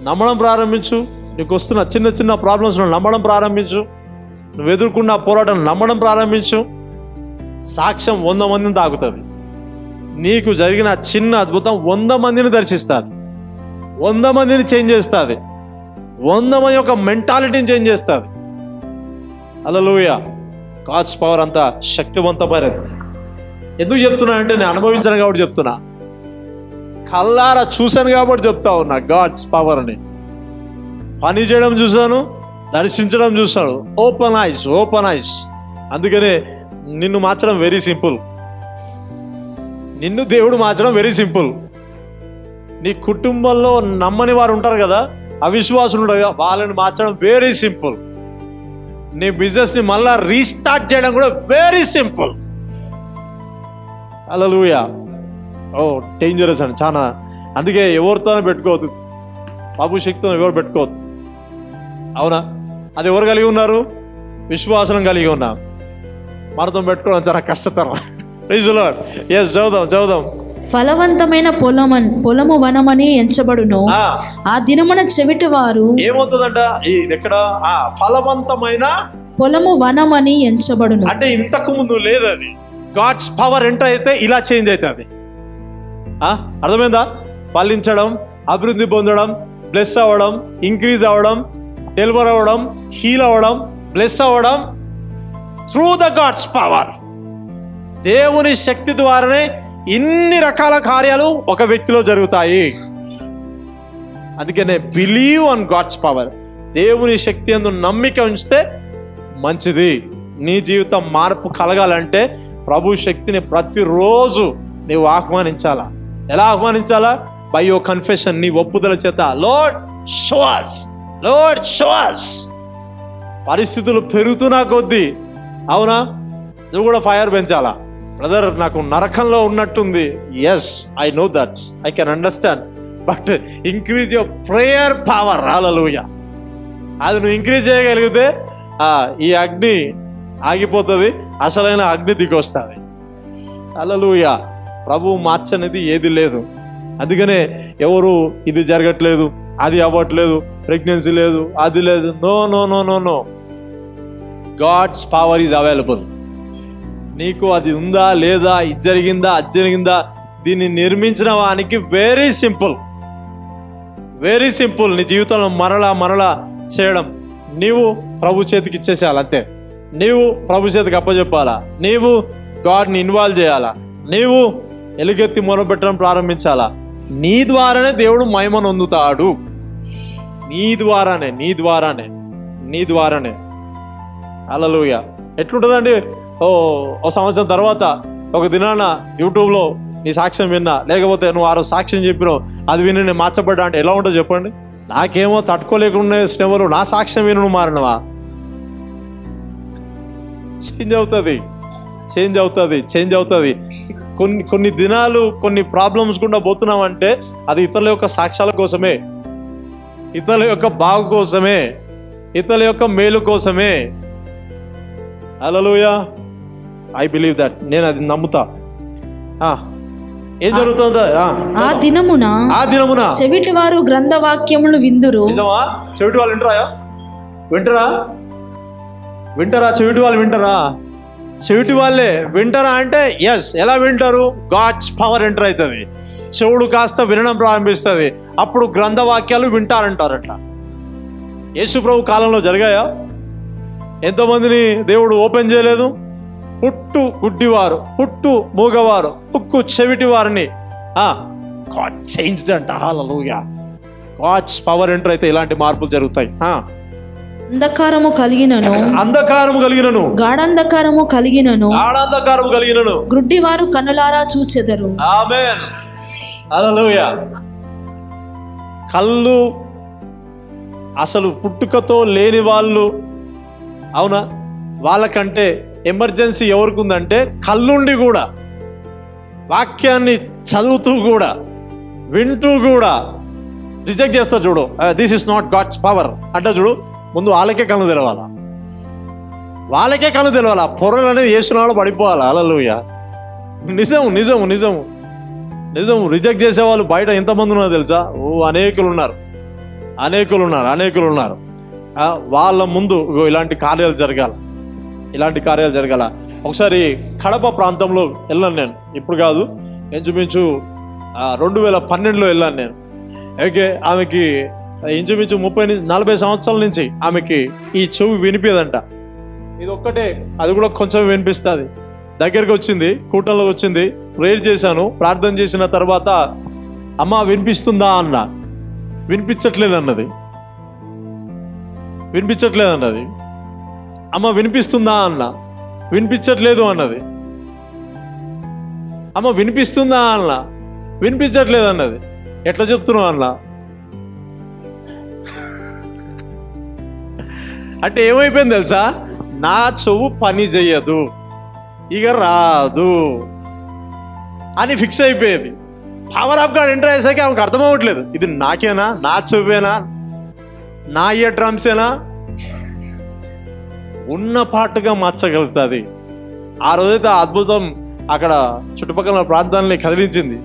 నమ్మడం ప్రారంభించు. నీకు వస్తున్న చిన్న చిన్న ప్రాబ్లమ్స్ నమ్మడం ప్రారంభించు. నువ్వు ఎదుర్కొన్న పోరాటం నమ్మడం ప్రారంభించు. సాక్ష్యం 100 మందిని తాకుతుంది. నీకు జరిగిన చిన్న అద్భుతం 100 మందిని దర్శిస్తుంది, 100 మందిని చేంజ్ చేస్తుంది, 100 మంది యొక్క మెంటాలిటీని చేంజ్ చేస్తుంది. హల్లెలూయా. గాడ్స్ పవర్ అంత శక్తివంతమైనది. ఎందుకు చెప్తున్నా అంటే నేను అనుభవించాను కాబట్టి చెప్తున్నా, కళ్ళారా చూశాను కాబట్టి చెప్తా ఉన్నా. గాడ్స్ పవర్ని పని చేయడం చూశాను, దర్శించడం చూశాను. Open ice, open ice. అందుకనే నిన్ను మార్చడం వెరీ సింపుల్. నిన్ను దేవుడు మార్చడం వెరీ సింపుల్. నీ కుటుంబంలో నమ్మని వారు ఉంటారు కదా, అవిశ్వాసులు ఉంటారు కదా, వాళ్ళని మార్చడం వెరీ సింపుల్. నీ బిజినెస్ని మళ్ళా రీస్టార్ట్ చేయడం కూడా వెరీ సింపుల్. హల్లెలూయా. ఓ డేంజరస్ అండి చాలా. అందుకే ఎవరితోనే పెట్టుకోవద్దు, బాబు శక్తితో ఎవరు పెట్టుకోవద్దు. అవునా? అది ఎవరు కలిగి ఉన్నారు? విశ్వాసం కలిగి ఉన్నా. మనతో పెట్టుకోవడం చాలా కష్టతరం. చదువుదాం. ఫలవంతమైన పొలము వనమని ఎంచబడును. ఆ దినమున చెవిటి వారు ఏమవుతుందంట? ఎక్కడ? ఫలవంతమైన పొలము వనమని ఎంచబడును. అంటే ఇంతకు ముందు లేదు. అది గాడ్స్ పవర్ ఎంటర్ అయితే ఇలా చేంజ్ అవుతుంది. అర్థమైందా? ఫలించడం, అభివృద్ధి పొందడం, బ్లెస్ అవ్వడం, ఇంక్రీజ్ అవ్వడం, డెలివర్ అవ్వడం, హీల్ అవ్వడం, బ్లెస్ అవ్వడం త్రూ ద గాడ్స్ పవర్. దేవుని శక్తి ద్వారానే ఇన్ని రకాల కార్యాలు ఒక వ్యక్తిలో జరుగుతాయి. అందుకనే బిలీవ్ ఆన్ గాడ్స్ పవర్. దేవుని శక్తి యందు నమ్మిక ఉంచితే మంచిది. నీ జీవితం మార్పు కలగాలంటే ప్రభు శక్తిని ప్రతిరోజు నీవు ఆహ్వానించాలా. ఎలా ఆహ్వానించాలా? బై యువర్ కన్ఫెషన్, నీ ఒప్పుదల చేత. Lord show us, lord show us. పరిస్థితులు పెరుగుతున్నా కొద్దీ, అవునా, నువ్వు కూడా ఫైర్ పెంచాలా. బ్రదర్ నాకు నరకంలో ఉన్నట్టుంది. Yes, I know that, I can understand. But increase your prayer power. Hallelujah. అది నువ్వు ఇంక్రీజ్ చేయగలిగితే ఈ అగ్ని ఆగిపోతుంది, అసలైన అగ్ని దిగొస్తుంది. హల్లెలూయా. ప్రభువు మార్చనిది ఏది లేదు. అందుకనే ఎవరు ఇది జరగట్లేదు, అది అవ్వట్లేదు, ప్రెగ్నెన్సీ లేదు, అది లేదు. No no no no no. God's power is available. నీకు అది ఉందా లేదా, ఇది జరిగిందా అది జరిగిందా, దీన్ని నిర్మించిన వానికి వెరీ సింపుల్, వెరీ సింపుల్. నీ జీవితంలో మరలా చేయడం. నీవు ప్రభు చేతికి ఇచ్చేసేయాలి అంతే. నీవు ప్రభు చేతికి అప్పచెప్పాలా. నీవు గాడ్ని ఇన్వాల్వ్ చేయాలా. నీవు ఎలుగెత్తి మొరపెట్టడం ప్రారంభించాలా. నీ ద్వారానే దేవుడు మహిమను పొందుతాడు. నీ ద్వారానే. హల్లెలూయా. ఎట్లుంటుందండి? ఓ సంవత్సరం తర్వాత ఒక దినాన యూట్యూబ్లో నీ సాక్ష్యం విన్నా, లేకపోతే నువ్వు ఆ రోజు సాక్ష్యం చెప్పినావు, అది విని నేను మార్చబడ్డా అంటే ఎలా ఉంటుందో చెప్పండి. నాకేమో తట్టుకోలేకుండా శ్రమలు, నా సాక్ష్యం విని నువ్వు మారినవా? చేంజ్ అవుతుంది. కొన్ని దినాలు కొన్ని ప్రాబ్లమ్స్ గుండా పోతున్నామంటే అది ఇతరుల యొక్క సాక్ష్యాల కోసమే, ఇతరుల యొక్క బాగు కోసమే, ఇతరుల యొక్క మేలు కోసమే. హల్లెలూయా. I believe that. నేను అది నమ్ముతా. ఏం జరుగుతుందో ఆ దినమున చెవిటి వారు గ్రంథ వాక్యములు విందురు. నిజమా? చెవిటి వాళ్ళు వింటారా? చెవిటి వాళ్ళు వింటారా? చెవిటి వాళ్ళే వింటారా అంటే ఎస్. ఎలా వింటారు? గాడ్స్ పవర్ ఎంటర్ అవుతుంది. చెవుడు కాస్త వినడం ప్రారంభిస్తుంది. అప్పుడు గ్రంథ వాక్యాలు వింటారంటారట. యేసు ప్రభు కాలంలో జరిగాయా? ఎంతోమందిని దేవుడు ఓపెన్ చేయలేదు. పుట్టు గుడ్డివారు, పుట్టు మూగవారు, పుక్కు చెవిటి వారిని గాడ్ చేంజ్డ్ అంట. హల్లెలూయా. గాడ్స్ పవర్ ఎంటర్ అయితే ఇలాంటి మార్పులు జరుగుతాయి. అంధకారము కలిగినను గాఢంధకారము కలిగినను గ్రుడ్డివారు కన్నులారా చూచెదరు. ఆమేన్. హల్లెలూయా. కళ్ళు అసలు పుట్టుకతో లేని వాళ్ళు, అవునా, వాళ్ళకంటే ఎమర్జెన్సీ ఎవరికి ఉందంటే కళ్ళుండి కూడా, వాక్యాన్ని చదువుతూ కూడా, వింటూ కూడా రిజెక్ట్ చేస్తారు. చూడు, this is not God's power అంటే చూడు, ముందు వాళ్ళకే కళ్ళు తెలవాలా. పొరలు అనేది వేసినాడు పడిపోవాలి. హల్లెలూయా. నిజము. రిజెక్ట్ చేసేవాళ్ళు బయట ఎంతమంది ఉన్నారో తెలుసా? అనేకులు ఉన్నారు. అనేకులు ఉన్నారు. వాళ్ళ ముందు ఇలాంటి కార్యాలు జరగాల. ఒకసారి కడప ప్రాంతంలో వెళ్ళాను నేను, ఇప్పుడు కాదు, ఇంచుమించు 2012లో వెళ్ళాను నేను. ఓకే, ఆమెకి ఇంచుమించు 30-40 సంవత్సరాల నుంచి ఆమెకి ఈ చెవి వినిపేదంట. ఇది ఒక్కటే, అది కూడా కొంచెం వినిపిస్తుంది. దగ్గరికి వచ్చింది, కూటంలో వచ్చింది, ప్రేయర్ చేశాను. ప్రార్థన చేసిన తర్వాత అమ్మ వినిపిస్తుందా అన్న, వినిపించట్లేదు అన్నది. అమ్మ వినిపిస్తుందా అన్న, వినిపించట్లేదు అన్నది. అమ్మ వినిపిస్తుందా అన్న, వినిపించట్లేదు అన్నది. ఎట్లా చెప్తున్నావు అన్న అంటే ఏమైపోయింది తెలుసా, నా చెవు పని చెయ్యదు, ఇక రాదు అని ఫిక్స్ అయిపోయేది. పవర్ ఆఫ్ గాడ్ ఎంటర్ అయ్యేసరికి ఆమెకు అర్థమవ్వట్లేదు, ఇది నాకేనా, నా చెవేనా, నా ఇయర్ డ్రమ్సేనా. ఉన్న పాటుగా మార్చగలుగుతుంది. ఆ రోజైతే ఆ అద్భుతం అక్కడ చుట్టుపక్కల ప్రాంతాలని కదిలించింది.